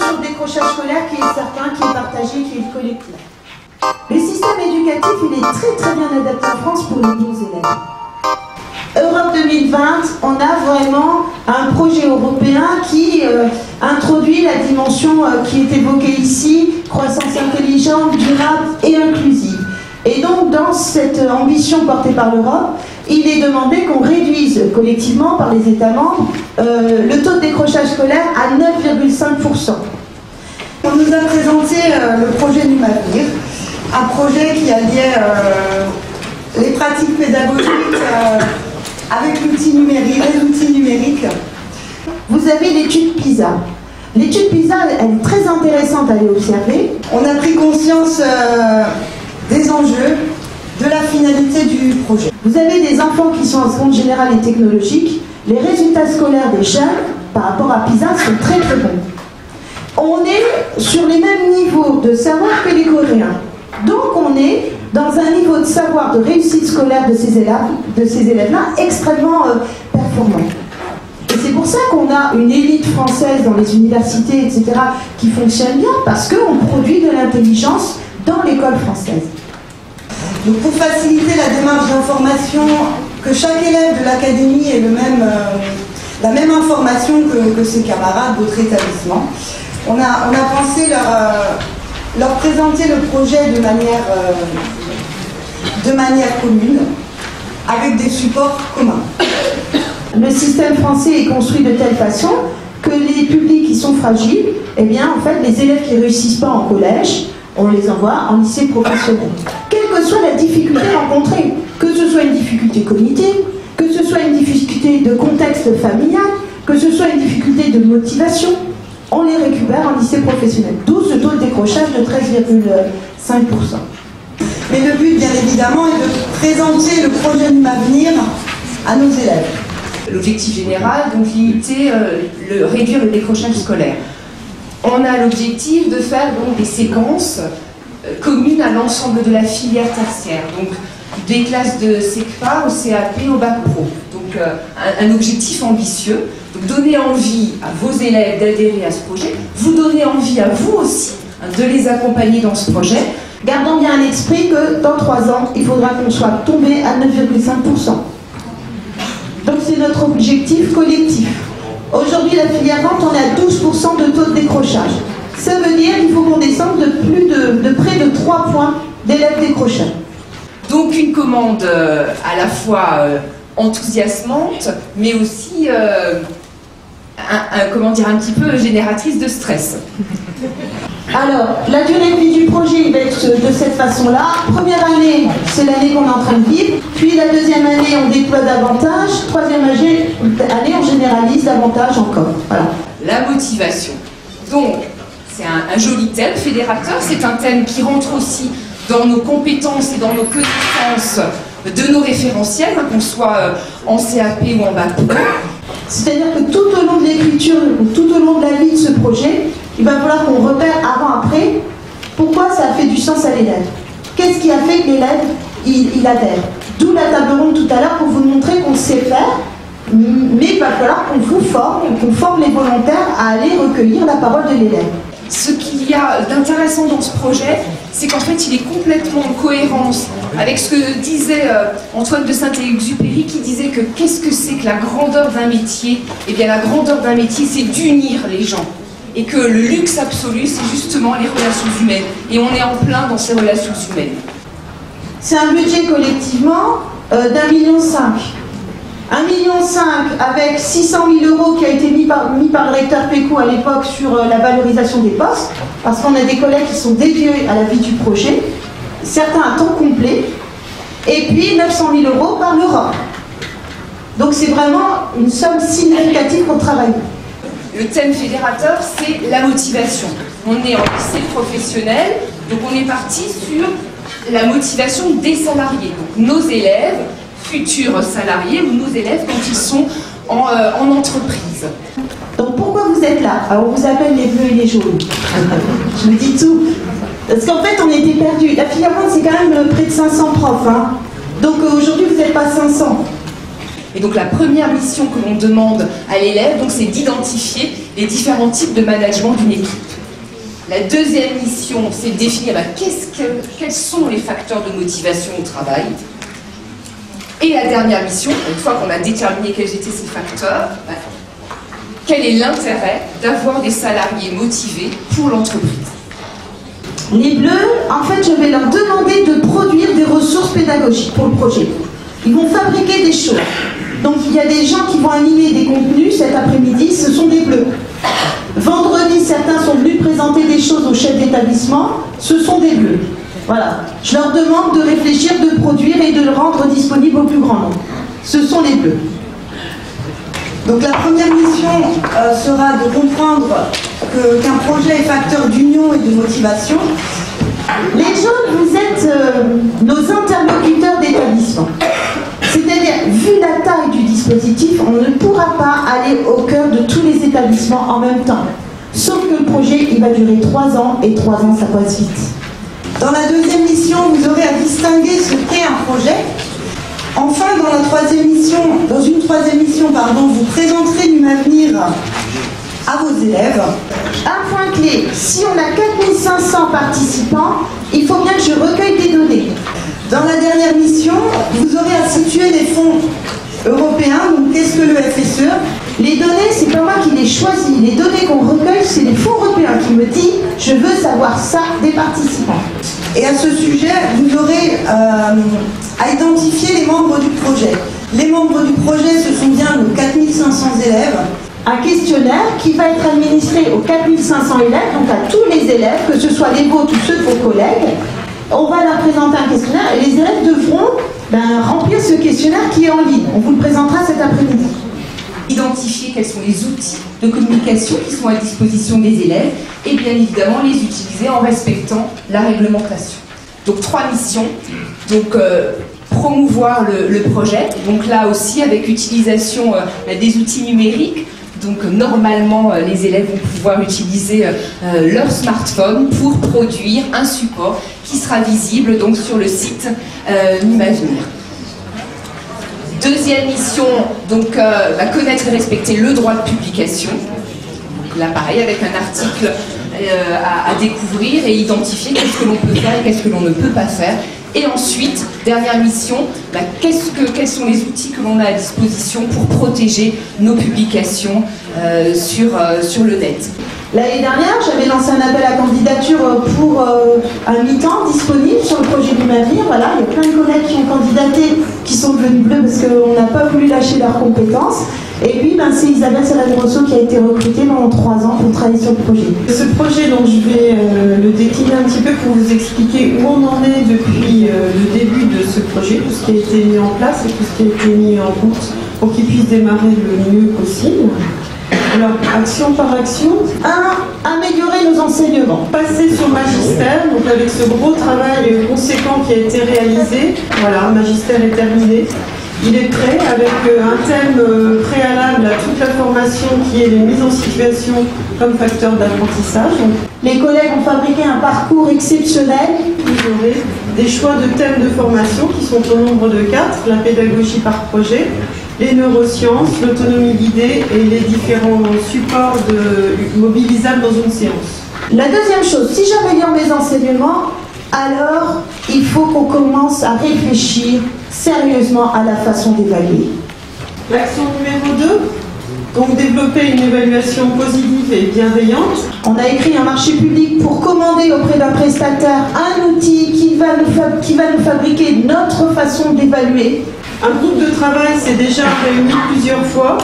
taux de décrochage scolaire qui est certain, qui est partagé, qui est collectif. Le système éducatif, il est très bien adapté en France pour les bons élèves. Europe 2020, on a vraiment un projet européen qui introduit la dimension qui est évoquée ici, croissance intelligente, durable et inclusive. Et donc, dans cette ambition portée par l'Europe, il est demandé qu'on réduise collectivement par les États membres le taux de décrochage scolaire à 9,5%. On nous a présenté le projet Numavenir, un projet qui alliait les pratiques pédagogiques avec l'outil numérique, les outils numériques. Vous avez l'étude PISA. L'étude PISA, elle est très intéressante à aller observer. On a pris conscience des enjeux, de la finalité du projet. Vous avez des enfants qui sont en seconde générale et technologique. Les résultats scolaires des jeunes, par rapport à PISA, sont très bons. On est sur les mêmes niveaux de savoir que les Coréens. Donc on est dans un niveau de savoir, de réussite scolaire de ces élèves-là extrêmement performant. Et c'est pour ça qu'on a une élite française dans les universités, etc., qui fonctionne bien, parce qu'on produit de l'intelligence dans l'école française. Donc pour faciliter la démarche d'information, que chaque élève de l'académie ait la même information que ses camarades d'autres établissements, on a pensé leur présenter le projet de manière commune, avec des supports communs. Le système français est construit de telle façon que les publics qui sont fragiles, eh bien, en fait, les élèves qui ne réussissent pas en collège, on les envoie en lycée professionnel. Quelle que soit la difficulté rencontrée, que ce soit une difficulté cognitive, que ce soit une difficulté de contexte familial, que ce soit une difficulté de motivation, on les récupère en lycée professionnel. D'où ce taux de décrochage de 13,5%. Mais le but, bien évidemment, est de présenter le projet Numavenir à nos élèves. L'objectif général, donc limiter, réduire le décrochage scolaire. On a l'objectif de faire donc des séquences communes à l'ensemble de la filière tertiaire, donc des classes de SECPA au CAP au Bac Pro. Donc un objectif ambitieux, donc donner envie à vos élèves d'adhérer à ce projet, vous donner envie à vous aussi de les accompagner dans ce projet. Gardons bien à l'esprit que dans 3 ans, il faudra qu'on soit tombé à 9,5%. Donc c'est notre objectif collectif. Aujourd'hui, la filière vente, on est à 12% de taux de décrochage. Ça veut dire qu'il faut qu'on descende de près de 3 points d'élèves décrocheurs. Donc une commande à la fois enthousiasmante, mais aussi un petit peu génératrice de stress. Alors, la durée de vie du projet va être de cette façon-là. Première année, c'est l'année qu'on est en train de vivre. Puis la deuxième année, on déploie davantage. Troisième année, on généralise davantage encore. Voilà. La motivation. Donc, c'est un joli thème fédérateur. C'est un thème qui rentre aussi dans nos compétences et dans nos connaissances de nos référentiels, qu'on soit en CAP ou en Bac Pro. C'est-à-dire que tout au long de l'écriture, tout au long de la vie de ce projet, il va falloir qu'on repère avant-après pourquoi ça a fait du sens à l'élève. Qu'est-ce qui a fait que l'élève, il adhère. D'où la table ronde tout à l'heure pour vous montrer qu'on sait faire, mais il va falloir qu'on vous forme, qu'on forme les volontaires à aller recueillir la parole de l'élève. Ce qu'il y a d'intéressant dans ce projet, c'est qu'en fait, il est complètement en cohérence avec ce que disait Antoine de Saint-Exupéry, qui disait que qu'est-ce que c'est que la grandeur d'un métier? Eh bien, la grandeur d'un métier, c'est d'unir les gens. Et que le luxe absolu, c'est justement les relations humaines. Et on est en plein dans ces relations humaines. C'est un budget collectivement d'1,5 million. 1,5 million avec 600 000 € qui a été mis par le recteur Pécou à l'époque sur la valorisation des postes, parce qu'on a des collègues qui sont dédiés à la vie du projet, certains à temps complet, et puis 900 000 € par l'Europe. Donc c'est vraiment une somme significative pour travailler. Le thème fédérateur, c'est la motivation. On est en lycée professionnel, donc on est parti sur la motivation des salariés, donc nos élèves, futurs salariés ou nos élèves quand ils sont en entreprise. Donc pourquoi vous êtes là? Alors on vous appelle les bleus et les jaunes. Je vous dis tout. Parce qu'en fait on était perdus. La filière vente c'est quand même près de 500 profs. Hein. Donc aujourd'hui vous n'êtes pas 500. Et donc la première mission que l'on demande à l'élève, c'est d'identifier les différents types de management d'une équipe. La deuxième mission, c'est de définir quels sont les facteurs de motivation au travail. Et la dernière mission, une fois qu'on a déterminé quels étaient ces facteurs, quel est l'intérêt d'avoir des salariés motivés pour l'entreprise. Les bleus, en fait, je vais leur demander de produire des ressources pédagogiques pour le projet. Ils vont fabriquer des choses. Donc il y a des gens qui vont animer des contenus cet après-midi, ce sont des bleus. Vendredi, certains sont venus présenter des choses au chef d'établissement, ce sont des bleus. Voilà. Je leur demande de réfléchir, de produire et de le rendre disponible au plus grand nombre. Ce sont les bleus. Donc la première mission sera de comprendre qu'un projet est facteur d'union et de motivation. Les jaunes, vous êtes nos interlocuteurs d'établissement. C'est-à-dire, vu la taille du dispositif, on ne pourra pas aller au cœur de tous les établissements en même temps. Sauf que le projet, il va durer 3 ans, et 3 ans, ça passe vite. Dans la deuxième mission, vous aurez à distinguer ce qu'est un projet. Enfin, dans une troisième mission, vous présenterez l'Umavenir à vos élèves. Un point clé, si on a 4500 participants, il faut bien que je recueille des données. Dans la dernière mission, vous aurez à situer les fonds européens. Donc, qu'est-ce que le FSE? Les données, c'est pas moi qui les choisis. Les données qu'on recueille, c'est les fonds européens qui me disent « je veux savoir ça des participants ». Et à ce sujet, vous aurez à identifier les membres du projet. Les membres du projet, ce sont bien nos 4500 élèves. Un questionnaire qui va être administré aux 4500 élèves, donc à tous les élèves, que ce soit les vôtres ou ceux de vos collègues. On va leur présenter un questionnaire et les élèves devront remplir ce questionnaire qui est en ligne. On vous le présentera cet après-midi. Identifier quels sont les outils de communication qui sont à disposition des élèves et bien évidemment les utiliser en respectant la réglementation. Donc 3 missions. Donc promouvoir le projet, donc là aussi avec utilisation des outils numériques. Donc normalement, les élèves vont pouvoir utiliser leur smartphone pour produire un support qui sera visible donc, sur le site L'Umavenir. Deuxième mission, donc connaître et respecter le droit de publication. Donc, là pareil, avec un article à découvrir et identifier qu'est-ce que l'on peut faire et qu'est-ce que l'on ne peut pas faire. Et ensuite, dernière mission, quels sont les outils que l'on a à disposition pour protéger nos publications sur le net. L'année dernière, j'avais lancé un appel à candidature pour un mi-temps disponible sur le projet L'Umavenir. Voilà, il y a plein de collègues qui ont candidaté, qui sont devenus bleus parce qu'on n'a pas voulu lâcher leurs compétences. Et puis, c'est Isabelle Salade-Rosso qui a été recrutée pendant 3 ans pour travailler sur le projet. Ce projet, donc, je vais le décliner un petit peu pour vous expliquer où on en est depuis le début de ce projet, tout ce qui a été mis en place et tout ce qui a été mis en route pour qu'il puisse démarrer le mieux possible. Alors, action par action. 1. Améliorer nos enseignements. Passer sur Magistère, donc avec ce gros travail conséquent qui a été réalisé. Voilà, Magistère est terminé. Il est prêt avec un thème préalable à toute la formation qui est les mises en situation comme facteur d'apprentissage. Les collègues ont fabriqué un parcours exceptionnel. Vous aurez des choix de thèmes de formation qui sont au nombre de 4, la pédagogie par projet, les neurosciences, l'autonomie guidée et les différents supports mobilisables dans une séance. La deuxième chose, si j'améliore mes enseignements, alors il faut qu'on commence à réfléchir sérieusement à la façon d'évaluer. L'action numéro 2, donc développer une évaluation positive et bienveillante. On a écrit un marché public pour commander auprès d'un prestataire un outil qui va nous fabriquer notre façon d'évaluer. Un groupe de travail s'est déjà réuni plusieurs fois.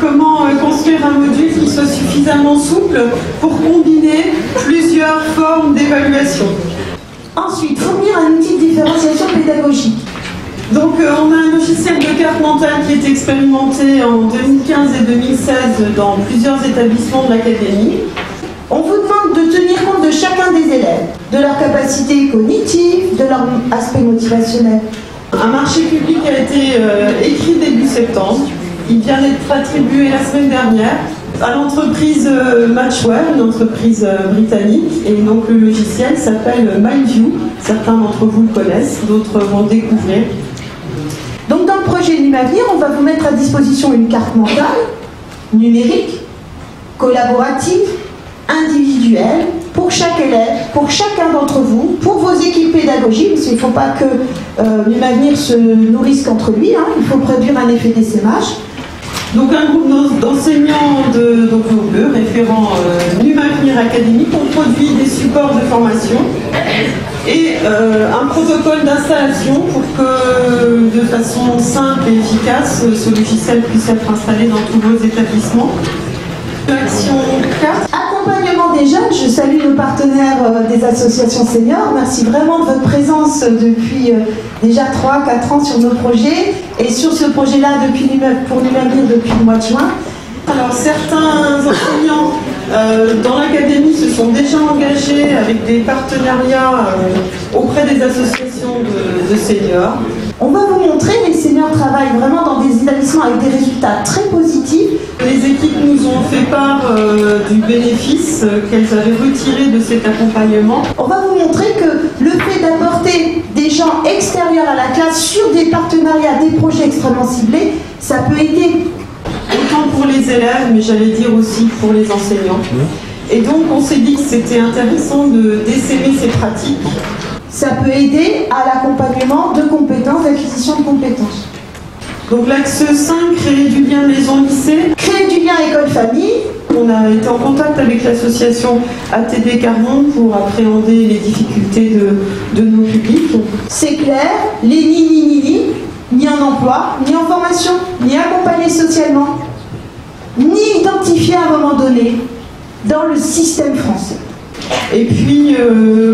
Comment construire un module qui soit suffisamment souple pour combiner plusieurs formes d'évaluation. Ensuite, fournir un outil de différenciation pédagogique. Donc on a un logiciel de carte mentale qui est expérimenté en 2015 et 2016 dans plusieurs établissements de l'académie. On vous demande de tenir compte de chacun des élèves, de leur capacité cognitive, de leur aspect motivationnel. Un marché public a été écrit début septembre. Il vient d'être attribué la semaine dernière à l'entreprise Matchware, une entreprise britannique. Et donc le logiciel s'appelle MindView. Certains d'entre vous le connaissent, d'autres vont le découvrir. Donc dans le projet L'Umavenir, on va vous mettre à disposition une carte mentale, numérique, collaborative, individuelle, pour chaque chaque élève, pour chacun d'entre vous, pour vos équipes pédagogiques, parce qu'il ne faut pas que l'humanir se nourrisse qu'entre lui, hein, il faut produire un effet d'essaimage. Donc un groupe d'enseignants de référents Numavenir Académique ont produit des supports de formation et un protocole d'installation pour que de façon simple et efficace ce logiciel puisse être installé dans tous vos établissements. Action 4. Accompagnement des jeunes, je salue nos partenaires des associations seniors. Merci vraiment de votre présence depuis déjà 3-4 ans sur nos projets et sur ce projet-là pour Numavenir depuis le mois de juin. Alors certains enseignants dans l'académie se sont déjà engagés avec des partenariats auprès des associations de seniors. On va vous montrer, les seniors travaillent vraiment dans des établissements avec des résultats très positifs. Les équipes nous ont fait part du bénéfice qu'elles avaient retiré de cet accompagnement. On va vous montrer que le fait d'apporter des gens extérieurs à la classe sur des partenariats, des projets extrêmement ciblés, ça peut aider. Autant pour les élèves, mais j'allais dire aussi pour les enseignants. Et donc on s'est dit que c'était intéressant d'essaimer ces pratiques. Ça peut aider à l'accompagnement de compétences, d'acquisition de compétences. Donc l'axe 5, créer du lien maison-lycée. Créer du lien école-famille. On a été en contact avec l'association ATD Carmont pour appréhender les difficultés de nos publics. C'est clair, les ni en emploi, ni en formation, ni accompagnés socialement, ni identifiés à un moment donné dans le système français. Et puis,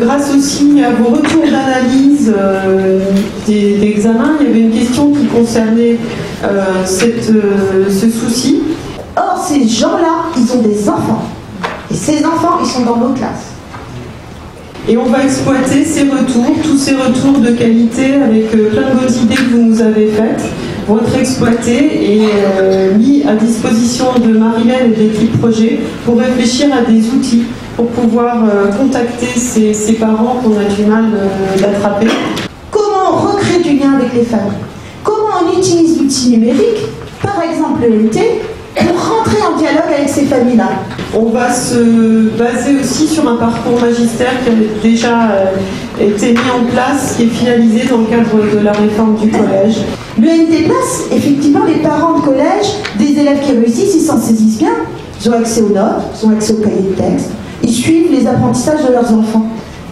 grâce aussi à vos retours d'analyse d'examen, il y avait une question qui concernait ce souci. Or, ces gens-là, ils ont des enfants. Et ces enfants, ils sont dans nos classes. Et on va exploiter ces retours, tous ces retours de qualité avec plein de bonnes idées que vous nous avez faites, vont être exploités et mis à disposition de Marilène et de l'équipe projet pour réfléchir à des outils pour pouvoir contacter ces parents qu'on a du mal d'attraper. Comment on recrée du lien avec les familles? Comment on utilise l'outil numérique, par exemple le MT, pour rentrer en dialogue avec ces familles-là? On va se baser aussi sur un parcours magistère qui a déjà été mis en place, qui est finalisé dans le cadre de la réforme du collège. Le MT Place, effectivement, les parents de collège, des élèves qui réussissent, ils s'en saisissent bien. Ils ont accès aux notes, ils ont accès aux cahiers de texte, ils suivent les apprentissages de leurs enfants.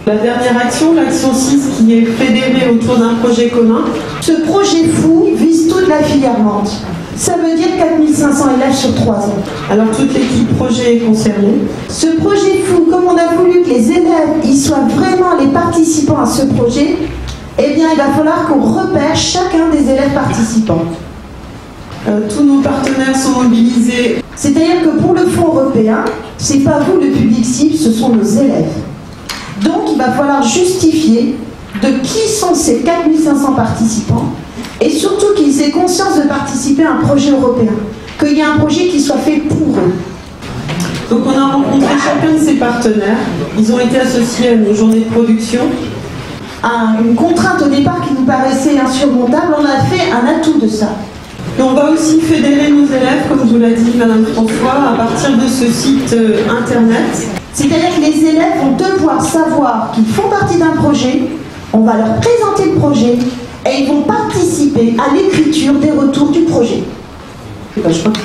La dernière action, l'action 6, qui est fédérée autour d'un projet commun. Ce projet fou vise toute la filière vente. Ça veut dire 4500 élèves sur 3 ans. Alors toute l'équipe projet est concernée. Ce projet fou, comme on a voulu que les élèves y soient vraiment les participants à ce projet, eh bien il va falloir qu'on repère chacun des élèves participants. Tous nos partenaires sont mobilisés. C'est-à-dire que pour le fonds européen, c'est pas vous le public cible, ce sont nos élèves. Donc il va falloir justifier de qui sont ces 4500 participants et surtout qu'ils aient conscience de participer à un projet européen, qu'il y ait un projet qui soit fait pour eux. Donc on a rencontré chacun de ces partenaires, ils ont été associés à nos journées de production. Une contrainte au départ qui nous paraissait insurmontable, on a fait un atout de ça. Et on va aussi fédérer nos élèves, comme vous l'a dit Madame François, à partir de ce site internet. C'est-à-dire que les élèves vont devoir savoir qu'ils font partie d'un projet, on va leur présenter le projet et ils vont participer à l'écriture des retours du projet. Je crois que